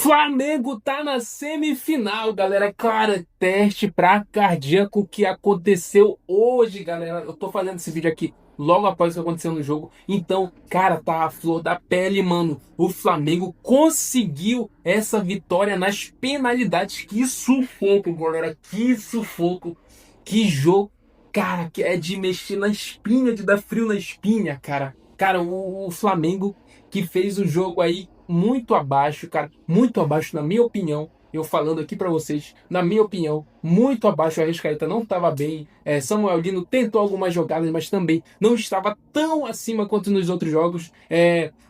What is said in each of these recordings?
Flamengo tá na semifinal, galera. Cara, teste pra cardíaco que aconteceu hoje, galera. Eu tô fazendo esse vídeo aqui logo após o que aconteceu no jogo. Então, cara, tá a flor da pele, mano. O Flamengo conseguiu essa vitória nas penalidades. Que sufoco, galera. Que sufoco. Que jogo. Cara, que é de mexer na espinha, de dar frio na espinha, cara. Cara, o Flamengo que fez o jogo aí muito abaixo, cara, muito abaixo na minha opinião. Eu falando aqui pra vocês, na minha opinião, muito abaixo. O Arrascaeta não estava bem. Samuel Lino tentou algumas jogadas, mas também não estava tão acima quanto nos outros jogos.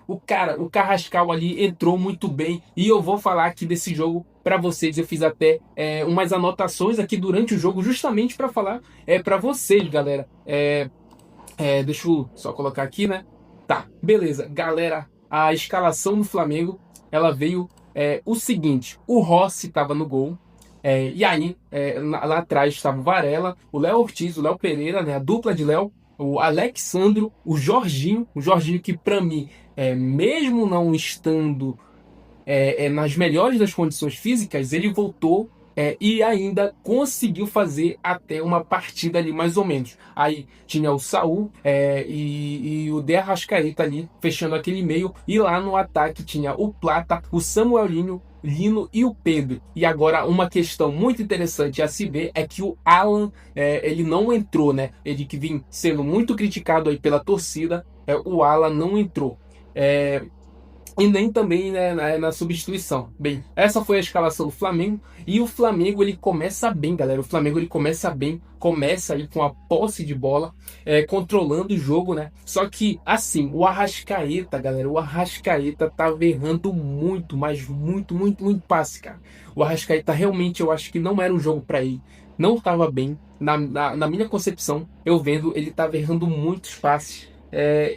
O Carrascal ali entrou muito bem. E eu vou falar aqui desse jogo para vocês. Eu fiz até umas anotações aqui durante o jogo, justamente para falar para vocês, galera. Deixa eu só colocar aqui, né? Tá, beleza. Galera, a escalação do Flamengo, ela veio o seguinte. O Rossi estava no gol. E aí, lá atrás estava o Varela, o Léo Ortiz, o Léo Pereira, né? A dupla de Léo, o Alexandro, o Jorginho. O Jorginho que, para mim, mesmo não estando nas melhores das condições físicas, ele voltou e ainda conseguiu fazer até uma partida ali, mais ou menos. Aí tinha o Saul e o De Arrascaeta ali, fechando aquele meio. E lá no ataque tinha o Plata, o Samuel Lino e o Pedro. E agora uma questão muito interessante a se ver é que o Alan, ele não entrou, né? Ele que vinha sendo muito criticado aí pela torcida, o Alan não entrou. E nem também, né, na substituição. Bem, essa foi a escalação do Flamengo. E o Flamengo, ele começa bem, galera. O Flamengo, ele começa bem. Começa aí com a posse de bola, controlando o jogo, né? Só que, assim, o Arrascaeta, galera, o Arrascaeta tava errando muito, mas muito, muito, muito passe, cara. O Arrascaeta, realmente, eu acho que não era um jogo para ele. Não tava bem. Na minha concepção, eu vendo, ele tava errando muitos passes.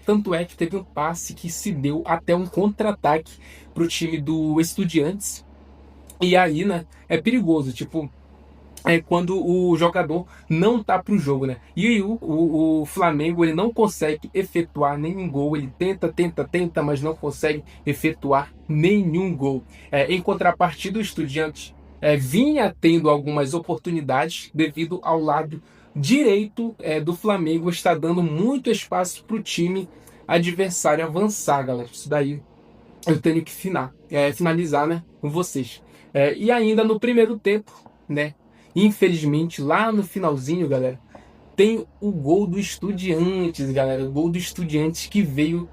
Tanto é que teve um passe que se deu até um contra-ataque para o time do Estudiantes. E aí, né, é perigoso, tipo, quando o jogador não tá pro jogo, né? E aí o Flamengo, ele não consegue efetuar nenhum gol. Ele tenta, mas não consegue efetuar nenhum gol. Em contrapartida, o Estudiantes vinha tendo algumas oportunidades devido ao lado direito do Flamengo está dando muito espaço para o time adversário avançar, galera. Isso daí eu tenho que finalizar, né, com vocês. E ainda no primeiro tempo, né? Infelizmente, lá no finalzinho, galera, tem o gol do Estudiantes, galera. O gol do Estudiantes que veio.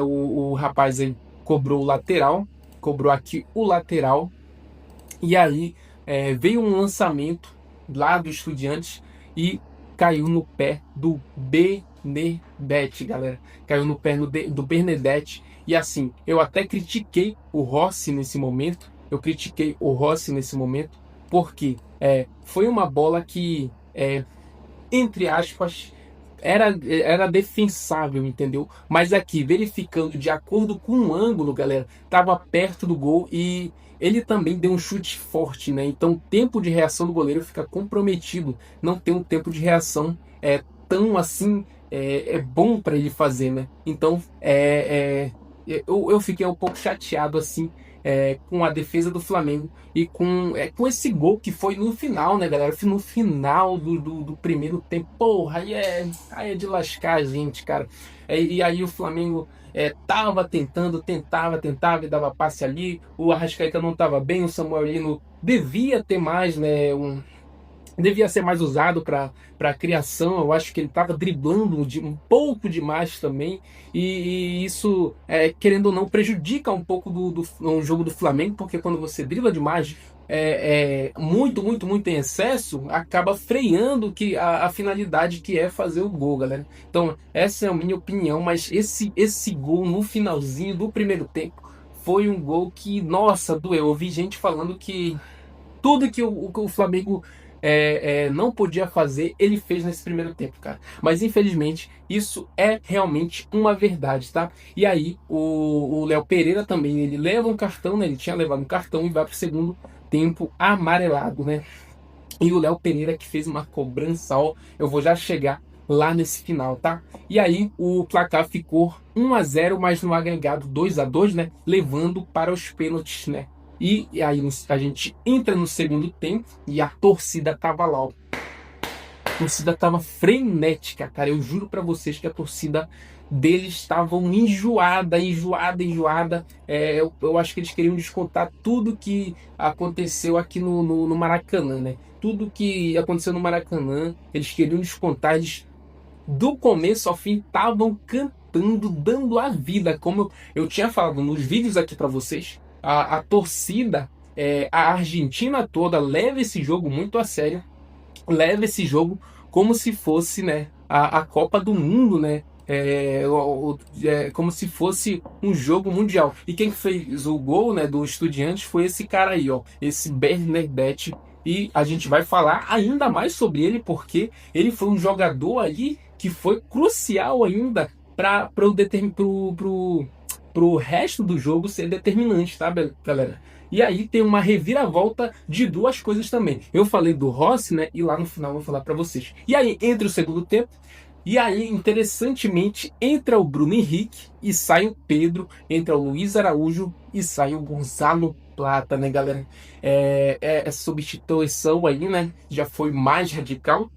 O rapaz aí cobrou o lateral, cobrou aqui o lateral. E aí veio um lançamento lá do Estudiantes e caiu no pé do Benedetti, galera. Caiu no pé do Benedetti. E assim, eu até critiquei o Rossi nesse momento. Porque foi uma bola que, entre aspas, era defensável, entendeu? Mas aqui, verificando de acordo com o ângulo, galera, tava perto do gol e ele também deu um chute forte, né? Então o tempo de reação do goleiro fica comprometido. Não tem um tempo de reação tão assim bom para ele fazer, né? Então eu fiquei um pouco chateado assim com a defesa do Flamengo e com esse gol que foi no final, né, galera? No final do primeiro tempo. Porra, aí é de lascar a gente, cara. E aí o Flamengo tentava e dava passe ali. O Arrascaeta não estava bem, o Samuel Lino devia ter mais, né? Devia ser mais usado para criação. Eu acho que ele estava driblando um pouco demais também. E isso, querendo ou não, prejudica um pouco no jogo do Flamengo, porque quando você dribla demais, muito em excesso, acaba freando a finalidade que é fazer o gol, galera. Então, essa é a minha opinião, mas esse gol no finalzinho do primeiro tempo foi um gol que, nossa, doeu. Eu vi gente falando que tudo que o Flamengo não podia fazer, ele fez nesse primeiro tempo, cara. Mas infelizmente, isso é realmente uma verdade, tá? E aí, o Léo Pereira também, ele leva um cartão, né? Ele tinha levado um cartão e vai pro segundo tempo amarelado, né? E o Léo Pereira que fez uma cobrança, ó, eu vou já chegar lá nesse final, tá? E aí o placar ficou 1-0, mas no agregado 2-2, né? Levando para os pênaltis, né? E aí a gente entra no segundo tempo e a torcida tava lá, ó. A torcida tava frenética, cara. Eu juro pra vocês que a torcida deles estavam enjoada. Eu acho que eles queriam descontar tudo que aconteceu aqui no Maracanã, né? Tudo que aconteceu no Maracanã, eles queriam descontar. Eles, do começo ao fim, estavam cantando, dando a vida. Como eu tinha falado nos vídeos aqui pra vocês, a torcida, a Argentina toda leva esse jogo muito a sério, leva esse jogo como se fosse, né, a Copa do Mundo, né? Como se fosse um jogo mundial. E quem fez o gol, né, do Estudiantes foi esse cara aí, ó, esse Bernadette. E a gente vai falar ainda mais sobre ele, porque ele foi um jogador ali que foi crucial ainda para pro resto do jogo ser determinante, tá, galera? E aí tem uma reviravolta de duas coisas também. Eu falei do Rossi, né? E lá no final eu vou falar para vocês. E aí entra o segundo tempo. E aí, interessantemente, entra o Bruno Henrique e sai o Pedro, entra o Luiz Araújo e sai o Gonzalo Plata, né, galera? Essa substituição aí, né? Já foi mais radical.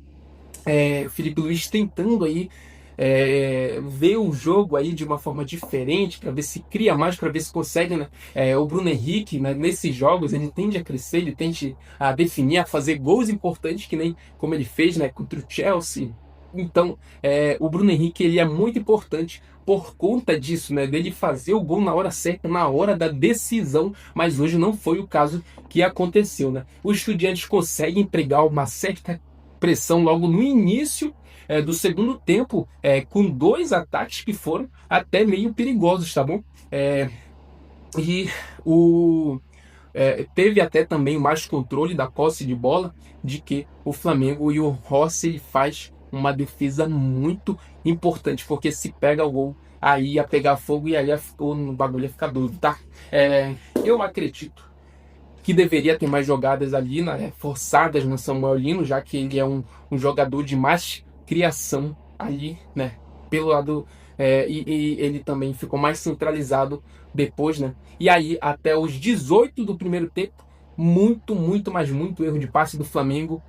O Felipe Luiz tentando aí ver o jogo aí de uma forma diferente, para ver se cria mais, para ver se consegue, né? O Bruno Henrique, né, nesses jogos, ele tende a crescer, ele tende a definir, a fazer gols importantes, que nem como ele fez, né, contra o Chelsea. Então, o Bruno Henrique, ele é muito importante por conta disso, né, dele fazer o gol na hora certa, na hora da decisão, mas hoje não foi o caso que aconteceu, né? Os Estudiantes conseguem empregar uma certa pressão logo no início do segundo tempo, com dois ataques que foram até meio perigosos, tá bom? E o teve até também mais controle da posse de bola de que o Flamengo, e o Rossi ele faz uma defesa muito importante, porque se pega o gol, aí ia pegar fogo e aí o bagulho ia ficar doido, tá? Eu acredito que deveria ter mais jogadas ali, né, forçadas no Samuel Lino, já que ele é um jogador de mais criação ali, né, pelo lado, e ele também ficou mais centralizado depois, né, e aí até os 18 do primeiro tempo, muito erro de passe do Flamengo,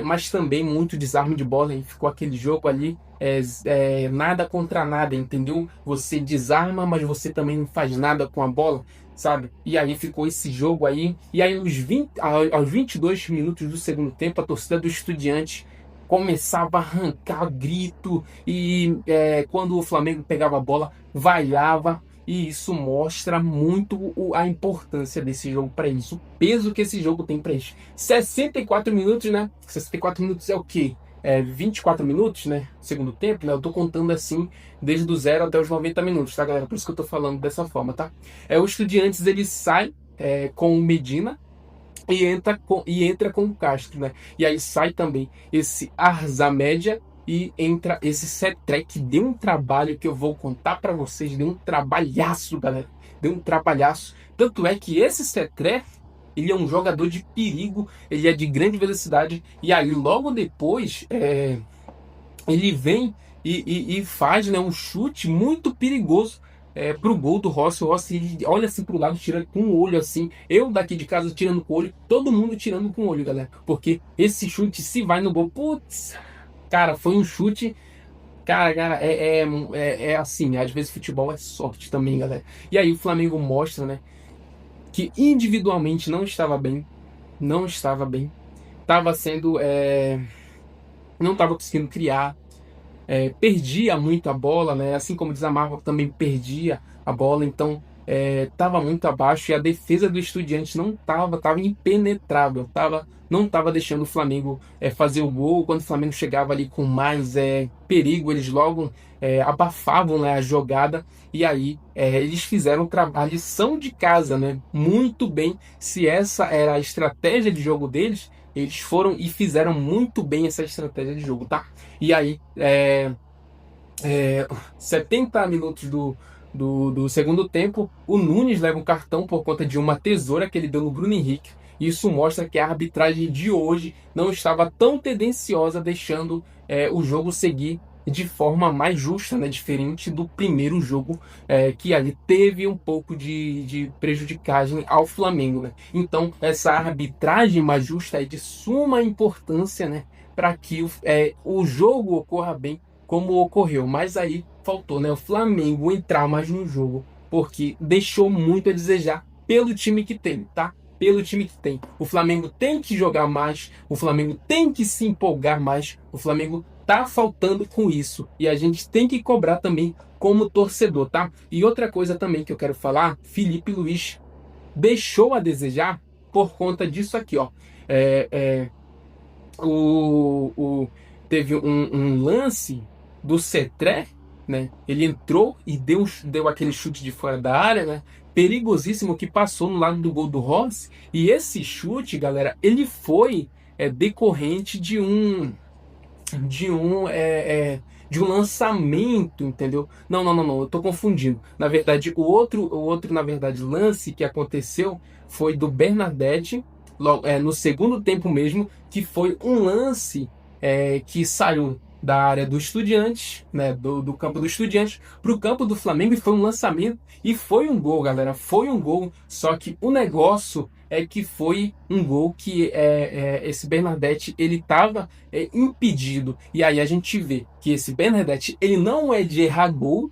mas também muito desarme de bola, e ficou aquele jogo ali, nada contra nada, entendeu? Você desarma, mas você também não faz nada com a bola, sabe? E aí ficou esse jogo aí. E aí aos 22 minutos do segundo tempo, a torcida do Estudiantes começava a arrancar grito. E quando o Flamengo pegava a bola, vaiava. E isso mostra muito a importância desse jogo para eles. O peso que esse jogo tem para eles. 64 minutos, né? 64 minutos é o quê? 24 minutos, né? Segundo tempo, né? Eu tô contando assim desde o 0 até os 90 minutos, tá, galera? Por isso que eu tô falando dessa forma, tá? O Estudiantes, ele sai com o Medina e entra com o Castro, né? E aí sai também esse Arzamédia e entra esse Cetré, que deu um trabalho que eu vou contar para vocês, deu um trabalhaço, galera. Deu um trabalhaço. Tanto é que esse Cetré, ele é um jogador de perigo, ele é de grande velocidade, e aí logo depois ele vem e faz, né, um chute muito perigoso pro gol do Rossi. O Rossi ele olha assim pro lado, tira com o olho assim. Eu daqui de casa tirando com o olho, todo mundo tirando com o olho, galera. Porque esse chute, se vai no gol, putz, cara, foi um chute. Cara, é assim, às vezes futebol é sorte também, galera. E aí o Flamengo mostra, né, que individualmente não estava bem, não estava bem, estava sendo, não estava conseguindo criar, perdia muito a bola, né? Assim como o Desamarco também perdia a bola, então estava muito abaixo e a defesa do Estudiantes não estava impenetrável, não estava deixando o Flamengo fazer o gol. Quando o Flamengo chegava ali com mais perigo, eles logo abafavam, né, a jogada, e aí eles fizeram a lição de casa, né, muito bem. Se essa era a estratégia de jogo deles, eles foram e fizeram muito bem essa estratégia de jogo, tá? E aí, 70 minutos do segundo tempo, o Nunes leva um cartão por conta de uma tesoura que ele deu no Bruno Henrique. Isso mostra que a arbitragem de hoje não estava tão tendenciosa, deixando o jogo seguir de forma mais justa, né? Diferente do primeiro jogo, que ali teve um pouco de prejudicagem ao Flamengo, né? Então, essa arbitragem mais justa é de suma importância, né? Para que o jogo ocorra bem como ocorreu. Mas aí faltou, né? O Flamengo entrar mais no jogo, porque deixou muito a desejar pelo time que tem, tá? Pelo time que tem. O Flamengo tem que jogar mais, o Flamengo tem que se empolgar mais, o Flamengo tá faltando com isso. E a gente tem que cobrar também como torcedor, tá? E outra coisa também que eu quero falar, Felipe Luiz deixou a desejar por conta disso aqui, ó. É, é, teve um lance do Cetré, né? Ele entrou e deu aquele chute de fora da área, né? Perigosíssimo, que passou no lado do gol do Rossi. E esse chute, galera, ele foi decorrente de um é, de um lançamento, entendeu? Não, eu tô confundindo. Na verdade, o outro na verdade lance que aconteceu foi do Bernardete, no segundo tempo mesmo, que foi um lance que saiu da área do Estudiantes, né, do campo do Estudiantes, para o campo do Flamengo, e foi um lançamento e foi um gol, galera. Foi um gol, só que o negócio é que foi um gol que esse Bernardete ele estava impedido. E aí a gente vê que esse Bernardete ele não é de errar gol,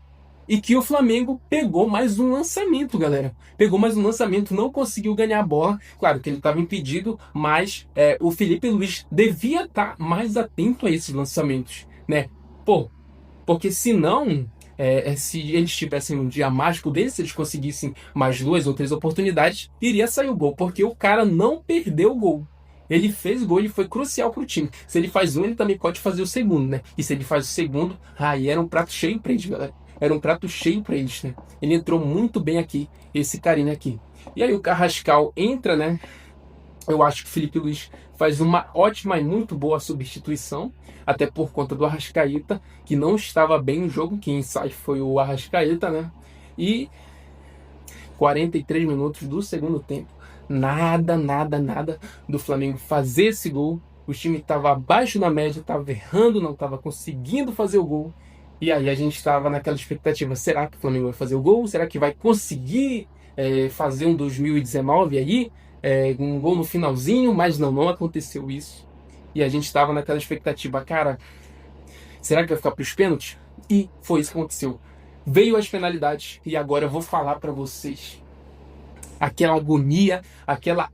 e que o Flamengo pegou mais um lançamento, galera. Pegou mais um lançamento, não conseguiu ganhar a bola. Claro que ele estava impedido, mas o Felipe Luiz devia estar mais atento a esses lançamentos, né? Pô, porque senão, se eles tivessem um dia mágico deles, se eles conseguissem mais 2 ou 3 oportunidades, iria sair o gol, porque o cara não perdeu o gol. Ele fez gol, ele foi crucial pro time. Se ele faz um, ele também pode fazer o segundo, né? E se ele faz o segundo, aí era um prato cheio pra eles, galera. Era um prato cheio pra eles, né? Ele entrou muito bem aqui, esse carinha aqui. E aí o Carrascal entra, né? Eu acho que o Felipe Luiz faz uma ótima e muito boa substituição, até por conta do Arrascaeta, que não estava bem no jogo. Quem sai foi o Arrascaeta, né? E 43 minutos do segundo tempo, nada do Flamengo fazer esse gol. O time estava abaixo da média, estava errando, não estava conseguindo fazer o gol. E aí a gente estava naquela expectativa: será que o Flamengo vai fazer o gol? Será que vai conseguir fazer um 2019 aí? Um gol no finalzinho, mas não aconteceu isso. E a gente estava naquela expectativa: cara, será que vai ficar para os pênaltis? E foi isso que aconteceu. Veio as penalidades e agora eu vou falar para vocês aquela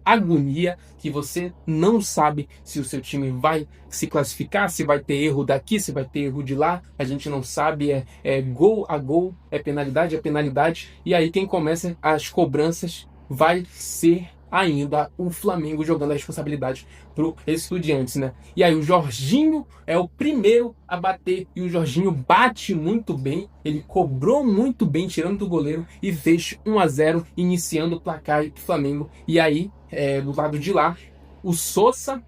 agonia que você não sabe se o seu time vai se classificar, se vai ter erro daqui, se vai ter erro de lá. A gente não sabe, gol a gol, é penalidade a penalidade. E aí quem começa as cobranças vai ser ainda o Flamengo, jogando a responsabilidade pro Estudiantes, né? E aí o Jorginho é o primeiro a bater, e o Jorginho bate muito bem, ele cobrou muito bem, tirando do goleiro, e fez 1-0, iniciando o placar pro Flamengo. E aí, do lado de lá, o Sousa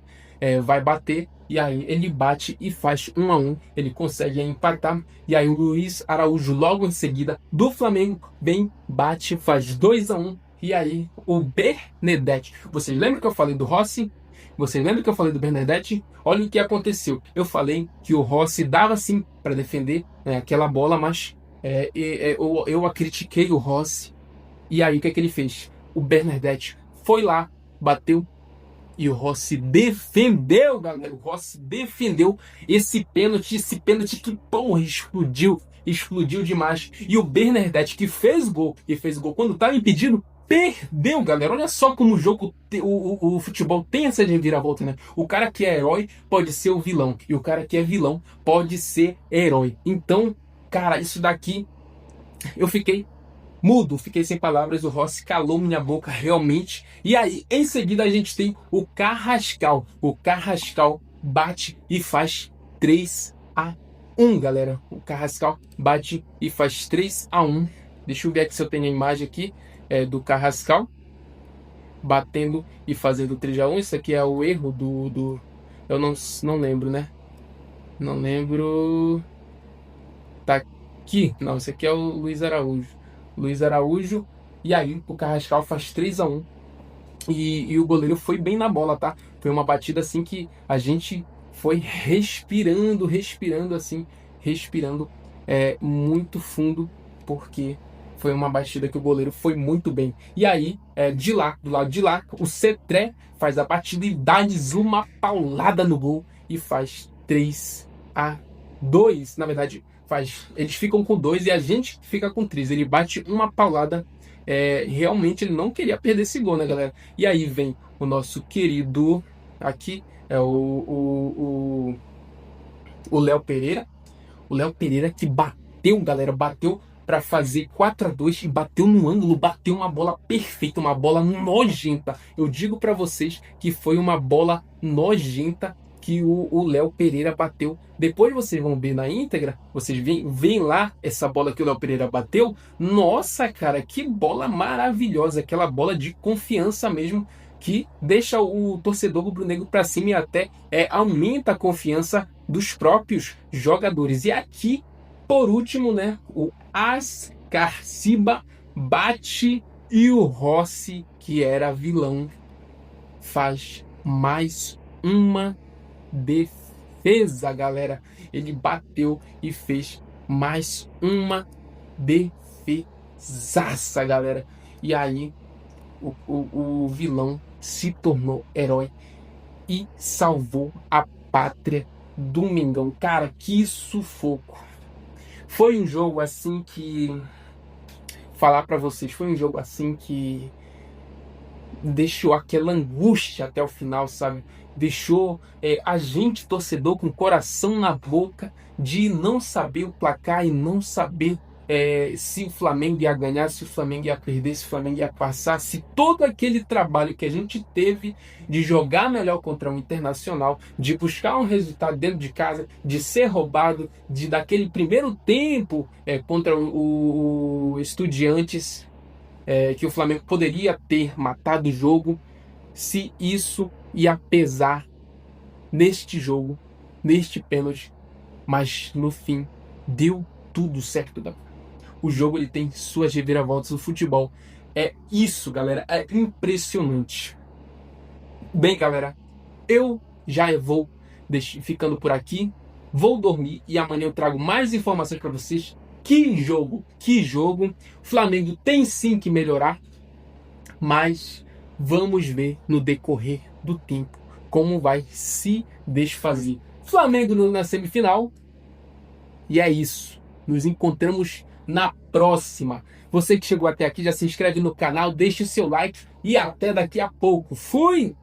vai bater, e aí ele bate e faz 1-1, ele consegue empatar. E aí o Luiz Araújo, logo em seguida, do Flamengo, vem, bate, faz 2-1. E aí, o Bernardete. Vocês lembram que eu falei do Rossi? Vocês lembram que eu falei do Bernardete? Olha o que aconteceu. Eu falei que o Rossi dava sim para defender aquela bola, mas eu critiquei o Rossi. E aí, o que é que ele fez? O Bernardete foi lá, bateu, e o Rossi defendeu, galera. O Rossi defendeu esse pênalti que, porra, explodiu demais. E o Bernardete, que fez gol, e fez gol quando estava impedido, perdeu, galera. Olha só como o jogo, o futebol tem essa reviravolta, né? O cara que é herói pode ser o vilão, e o cara que é vilão pode ser herói. Então, cara, isso daqui eu fiquei mudo, fiquei sem palavras. O Rossi calou minha boca realmente. E aí, em seguida, a gente tem o Carrascal. O Carrascal bate e faz 3-1, galera. O Carrascal bate e faz 3-1. Deixa eu ver aqui se eu tenho a imagem aqui do Carrascal batendo e fazendo 3-1. Isso aqui é o erro do... Eu não lembro, né? Não lembro. Tá aqui. Não, esse aqui é o Luiz Araújo. Luiz Araújo. E aí o Carrascal faz 3-1. E o goleiro foi bem na bola, tá? Foi uma batida assim que a gente foi respirando assim, respirando muito fundo, porque foi uma batida que o goleiro foi muito bem. E aí, do lado de lá, o Cetré faz a batida e dá-lhes uma paulada no gol e faz 3-2. Na verdade, eles ficam com 2 e a gente fica com 3. Ele bate uma paulada. Realmente ele não queria perder esse gol, né, galera? E aí vem o nosso querido aqui, o Léo Pereira. O Léo Pereira que bateu, galera, bateu para fazer 4-2 e bateu no ângulo, bateu uma bola perfeita, uma bola nojenta. Eu digo para vocês que foi uma bola nojenta que o Léo Pereira bateu. Depois vocês vão ver na íntegra, vocês veem lá essa bola que o Léo Pereira bateu. Nossa, cara, que bola maravilhosa, aquela bola de confiança mesmo, que deixa o torcedor rubro-negro para cima e até aumenta a confiança dos próprios jogadores. E aqui, por último, né, o Ascarciba bate e o Rossi, que era vilão, faz mais uma defesa, galera. Ele bateu e fez mais uma defesaça, galera. E aí o vilão se tornou herói e salvou a pátria do Mengão. Cara, que sufoco. Foi um jogo assim que... Falar pra vocês, foi um jogo assim que deixou aquela angústia até o final, sabe? Deixou a gente, torcedor, com o coração na boca de não saber o placar e não saber se o Flamengo ia ganhar, se o Flamengo ia perder, se o Flamengo ia passar, se todo aquele trabalho que a gente teve de jogar melhor contra o Internacional, de buscar um resultado dentro de casa, de ser roubado, de daquele primeiro tempo contra o Estudiantes, que o Flamengo poderia ter matado o jogo, se isso ia pesar neste jogo, neste pênalti, mas no fim deu tudo certo. O jogo ele tem suas reviravoltas, o futebol é isso, galera, é impressionante. Bem, galera, eu já vou ficando por aqui, vou dormir e amanhã eu trago mais informações para vocês. Que jogo, que jogo. O Flamengo tem sim que melhorar, mas vamos ver no decorrer do tempo como vai se desfazer. Flamengo na semifinal. E é isso. Nos encontramos na próxima. Você que chegou até aqui, já se inscreve no canal, deixe o seu like e até daqui a pouco. Fui!